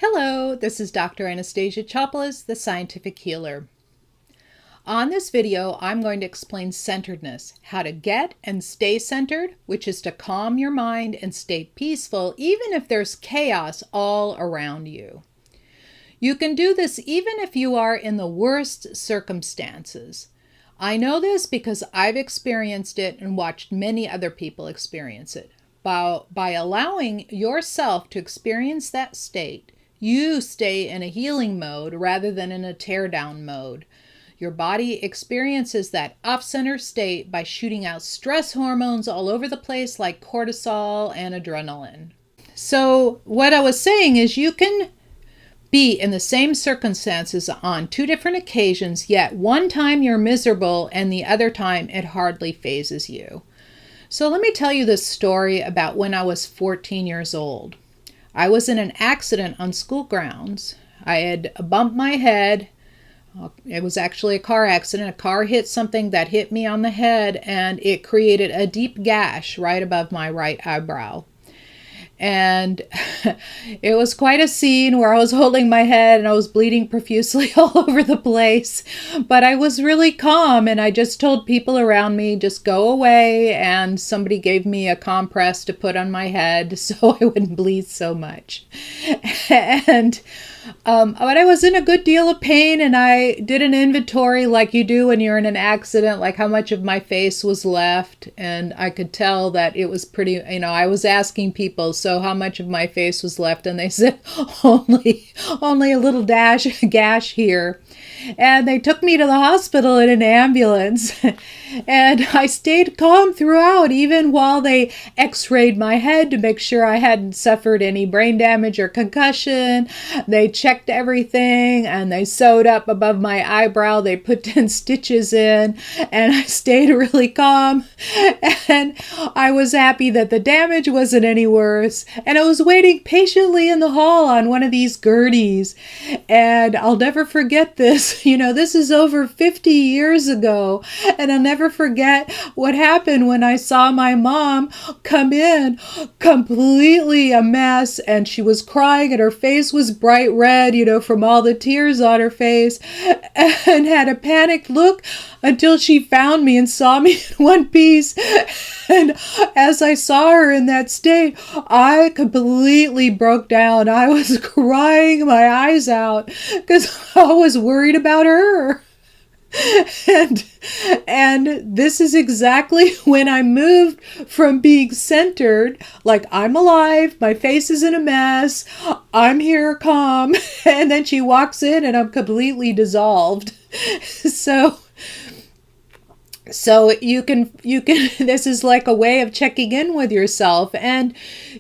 Hello, this is Dr. Anastasia Chopelas, the scientific healer. On this video, I'm going to explain centeredness, how to get and stay centered, which is to calm your mind and stay peaceful even if there's chaos all around you. You can do this even if you are in the worst circumstances. I know this because I've experienced it and watched many other people experience it. By allowing yourself to experience that state, you stay in a healing mode rather than in a tear-down mode. Your body experiences that off-center state by shooting out stress hormones all over the place like cortisol and adrenaline. So what I was saying is you can be in the same circumstances on two different occasions, yet one time you're miserable and the other time it hardly phases you. So let me tell you this story about when I was 14 years old. I was in an accident on school grounds. I had bumped my head. It was actually a car accident. A car hit something that hit me on the head, and it created a deep gash right above my right eyebrow. And it was quite a scene where I was holding my head and I was bleeding profusely all over the place. But I was really calm and I just told people around me, just go away. And somebody gave me a compress to put on my head so I wouldn't bleed so much. But I was in a good deal of pain, and I did an inventory like you do when you're in an accident, like how much of my face was left. And I could tell that it was pretty, I was asking people, so how much of my face was left? And they said, only a little gash here. And they took me to the hospital in an ambulance. And I stayed calm throughout, even while they x-rayed my head to make sure I hadn't suffered any brain damage or concussion. They checked everything and they sewed up above my eyebrow. They put 10 stitches in, and I stayed really calm. And I was happy that the damage wasn't any worse. And I was waiting patiently in the hall on one of these gurneys. And I'll never forget this. This is over 50 years ago. And I'll never forget what happened when I saw my mom come in completely a mess, and she was crying and her face was bright red, from all the tears on her face, and had a panicked look until she found me and saw me in one piece. And as I saw her in that state, I completely broke down. I was crying my eyes out because I was worried about her. And this is exactly when I moved from being centered, like I'm alive, my face isn't a mess, I'm here calm, and then she walks in and I'm completely dissolved. So you can, this is like a way of checking in with yourself. And,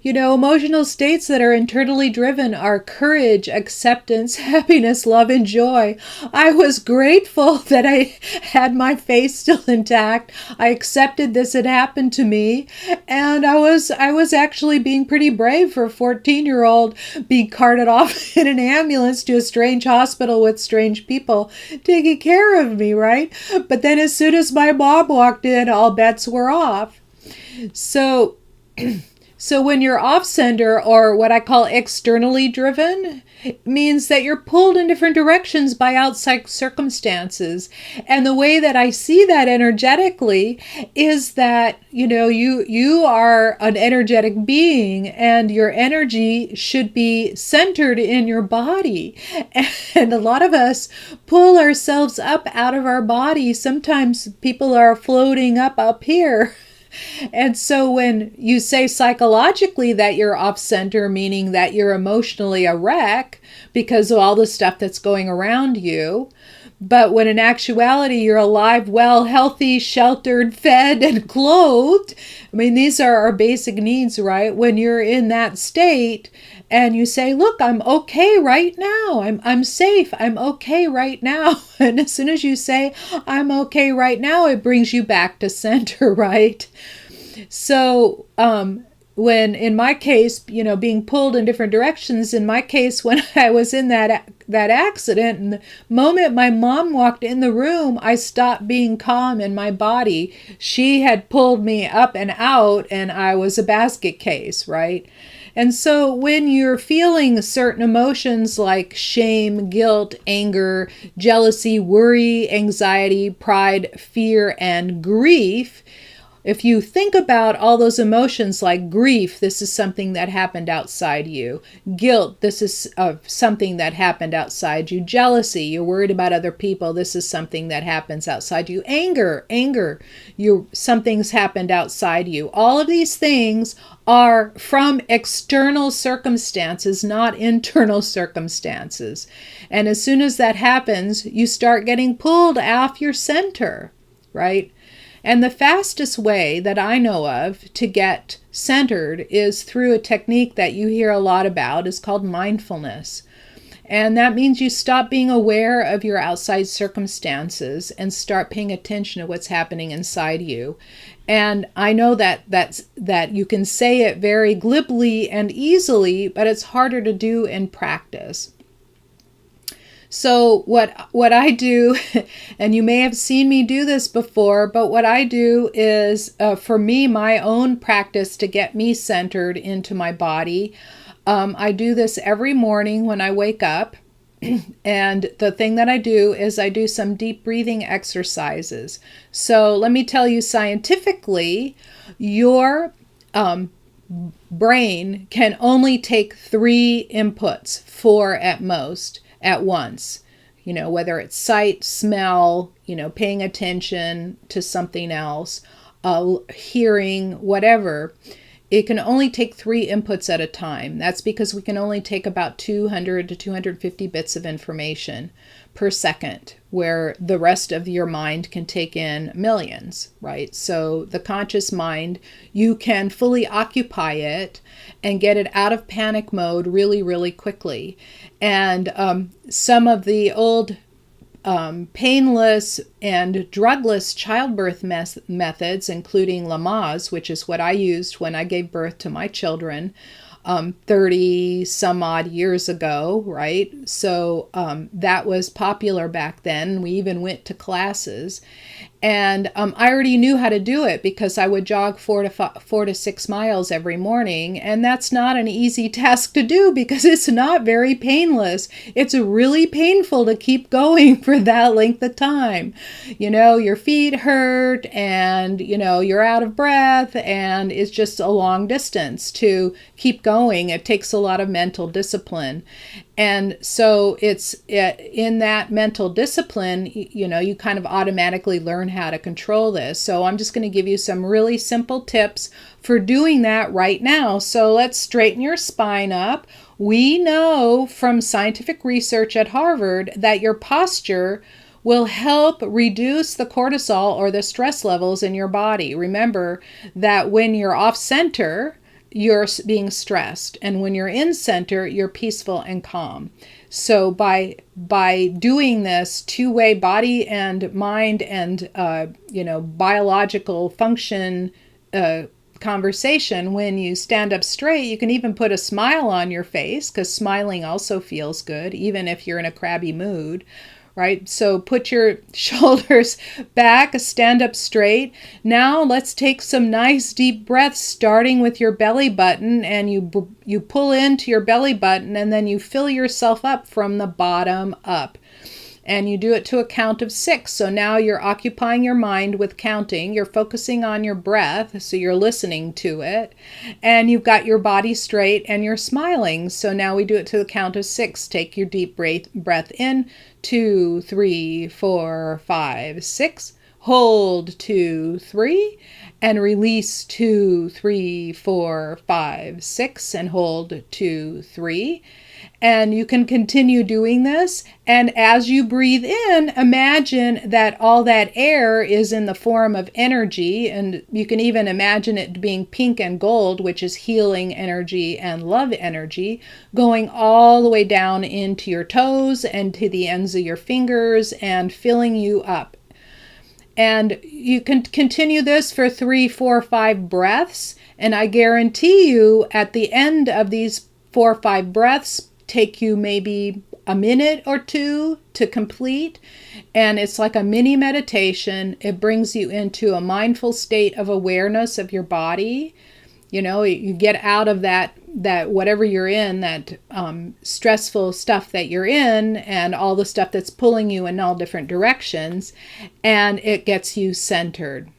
emotional states that are internally driven are courage, acceptance, happiness, love, and joy. I was grateful that I had my face still intact. I accepted this had happened to me. And I was actually being pretty brave for a 14-year-old being carted off in an ambulance to a strange hospital with strange people taking care of me, right? But then as soon as my mom walked in, all bets were off. So when you're off center, or what I call externally driven, it means that you're pulled in different directions by outside circumstances. And the way that I see that energetically is that, you are an energetic being, and your energy should be centered in your body. And a lot of us pull ourselves up out of our body. Sometimes people are floating up here. And so when you say psychologically that you're off center, meaning that you're emotionally a wreck because of all the stuff that's going around you, but when in actuality you're alive, well, healthy, sheltered, fed, and clothed, these are our basic needs, right? When you're in that state and you say, look, I'm okay right now. I'm safe. I'm okay right now. And as soon as you say, I'm okay right now, it brings you back to center, right? So, when in my case, being pulled in different directions, in my case, when I was in that accident, and the moment my mom walked in the room, I stopped being calm in my body. She had pulled me up and out, and I was a basket case, right? And so when you're feeling certain emotions like shame, guilt, anger, jealousy, worry, anxiety, pride, fear, and grief, if you think about all those emotions like grief, this is something that happened outside you. Guilt, this is something that happened outside you. Jealousy, you're worried about other people. This is something that happens outside you. Anger, something's happened outside you. All of these things are from external circumstances, not internal circumstances. And as soon as that happens, you start getting pulled off your center, right? And the fastest way that I know of to get centered is through a technique that you hear a lot about. It's called mindfulness. And that means you stop being aware of your outside circumstances and start paying attention to what's happening inside you. And I know that you can say it very glibly and easily, but it's harder to do in practice. So what I do, and you may have seen me do this before, but what I do is, for me, my own practice to get me centered into my body, I do this every morning when I wake up. And the thing that I do is I do some deep breathing exercises. So let me tell you scientifically, your brain can only take 3 inputs, 4 at most, at once, whether it's sight, smell, paying attention to something else, hearing, whatever. It can only take 3 inputs at a time. That's because we can only take about 200 to 250 bits of information per second, where the rest of your mind can take in millions, right? So the conscious mind, you can fully occupy it and get it out of panic mode really, really quickly. And some of the old painless and drugless childbirth methods, including Lamaze, which is what I used when I gave birth to my children 30 some odd years ago, right? So that was popular back then. We even went to classes. And I already knew how to do it because I would jog 4 to 6 miles every morning. And that's not an easy task to do because it's not very painless. It's really painful to keep going for that length of time. Your feet hurt and, you're out of breath, and it's just a long distance to keep going. It takes a lot of mental discipline. And so it's in that mental discipline, you kind of automatically learn how to control this. So I'm just going to give you some really simple tips for doing that right now. So let's straighten your spine up. We know from scientific research at Harvard that your posture will help reduce the cortisol or the stress levels in your body. Remember that when you're off center, you're being stressed, and when you're in center, you're peaceful and calm. So by doing this two-way body and mind and biological function conversation, when you stand up straight, you can even put a smile on your face, because smiling also feels good, even if you're in a crabby mood. Right? So put your shoulders back, stand up straight. Now let's take some nice deep breaths, starting with your belly button, and you pull into your belly button, and then you fill yourself up from the bottom up. And you do it to a count of 6. So now you're occupying your mind with counting. You're focusing on your breath, so you're listening to it. And you've got your body straight and you're smiling. So now we do it to the count of 6. Take your deep breath in. 2, 3, 4, 5, 6. Hold 2, 3. And release 2, 3, 4, 5, 6. And hold 2, 3. And you can continue doing this. And as you breathe in, imagine that all that air is in the form of energy. And you can even imagine it being pink and gold, which is healing energy and love energy, going all the way down into your toes and to the ends of your fingers and filling you up. And you can continue this for 3, 4, 5 breaths. And I guarantee you at the end of these 4 or 5 breaths, take you maybe a minute or 2 to complete. And it's like a mini meditation. It brings you into a mindful state of awareness of your body. You get out of that that whatever you're in, that stressful stuff that you're in, and all the stuff that's pulling you in all different directions, and it gets you centered.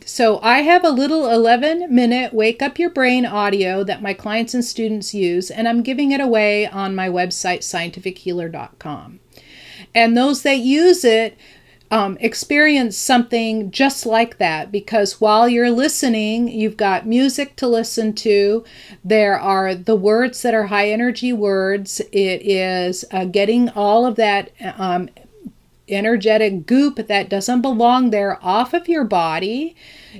So I have a little 11-minute Wake Up Your Brain audio that my clients and students use, and I'm giving it away on my website, scientifichealer.com. And those that use it experience something just like that, because while you're listening, you've got music to listen to. There are the words that are high energy words. It is getting all of that energetic goop that doesn't belong there off of your body,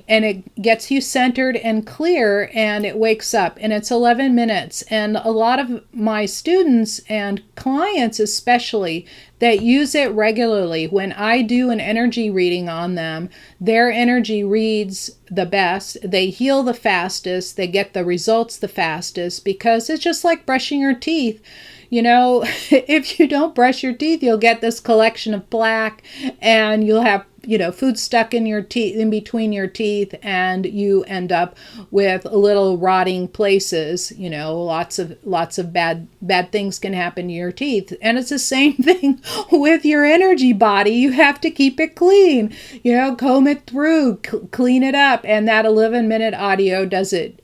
and it gets you centered and clear, and it wakes up, and it's 11 minutes. And a lot of my students and clients especially that use it regularly, when I do an energy reading on them, their energy reads the best, they heal the fastest, they get the results the fastest, because it's just like brushing your teeth. You know, if you don't brush your teeth, you'll get this collection of plaque, and you'll have, you know, food stuck in your teeth, in between your teeth, and you end up with little rotting places. You know, lots of bad things can happen to your teeth. And it's the same thing with your energy body. You have to keep it clean. You know, comb it through, clean it up, and that 11-minute audio does it.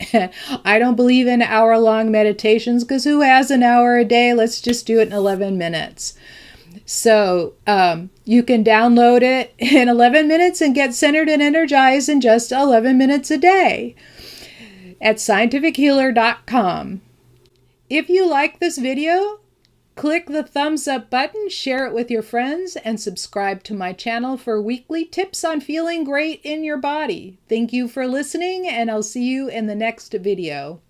I don't believe in hour-long meditations, because who has an hour a day? Let's just do it in 11 minutes. So you can download it in 11 minutes and get centered and energized in just 11 minutes a day at scientifichealer.com. If you like this video, click the thumbs up button, share it with your friends, and subscribe to my channel for weekly tips on feeling great in your body. Thank you for listening, and I'll see you in the next video.